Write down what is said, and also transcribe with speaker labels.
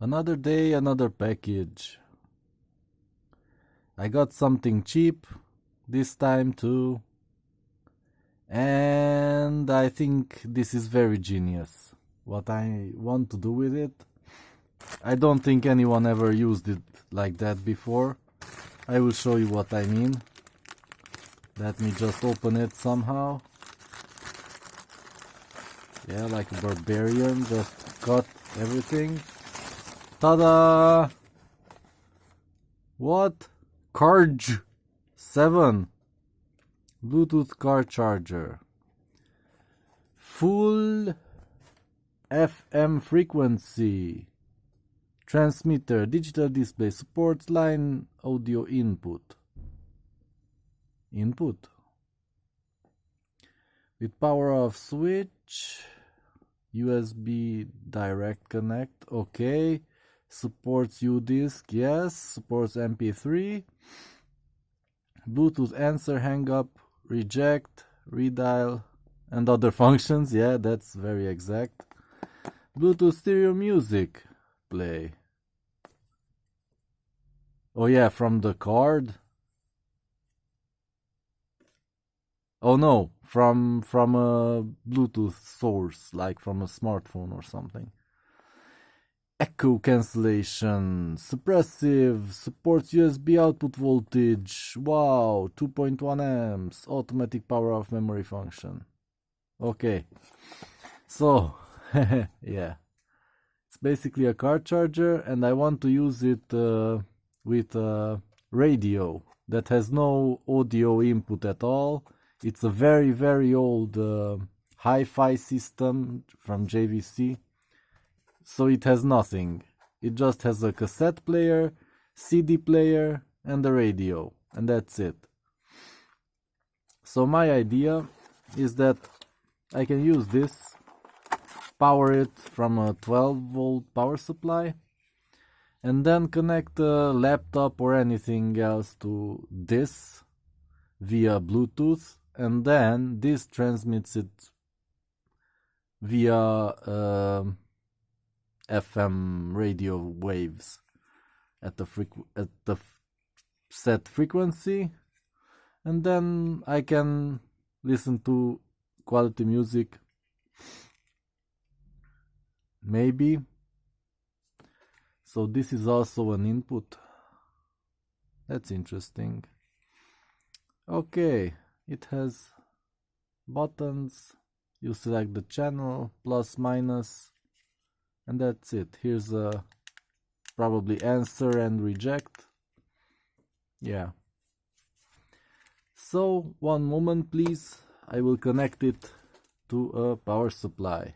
Speaker 1: Another day, another package. I got something cheap this time too. And I think this is very genius. What I want to do with it. I don't think anyone ever used it like that before. I will show you what I mean. Let me just open it somehow. Yeah, like a barbarian, just cut everything. Ta-da! What? Carj 7 Bluetooth car charger. Full FM frequency. Transmitter, digital display, supports line audio input. With power off switch. USB direct connect, okay. Supports U-Disc, yes. Supports MP3. Bluetooth answer, hang up, reject, redial, and other functions. Yeah, that's very exact. Bluetooth stereo music, play. Oh yeah, from the card. Oh no, from a Bluetooth source, like from a smartphone or something. Echo cancellation, suppressive, supports USB output voltage. Wow, 2.1 amps, automatic power off memory function. Okay, so yeah, it's basically a car charger, and I want to use it with a radio that has no audio input at all. It's a very, very old hi-fi system from JVC. So it has nothing. It just has a cassette player, CD player, and a radio. And that's it. So my idea is that I can use this, power it from a 12-volt power supply, and then connect a laptop or anything else to this via Bluetooth, and then this transmits it via FM radio waves at the set frequency, and then I can listen to quality music, maybe. So this is also an input. That's interesting. Okay, it has buttons. You select the channel, plus, minus, and that's it. Here's a probably answer and reject. Yeah. So, one moment please. I will connect it to a power supply.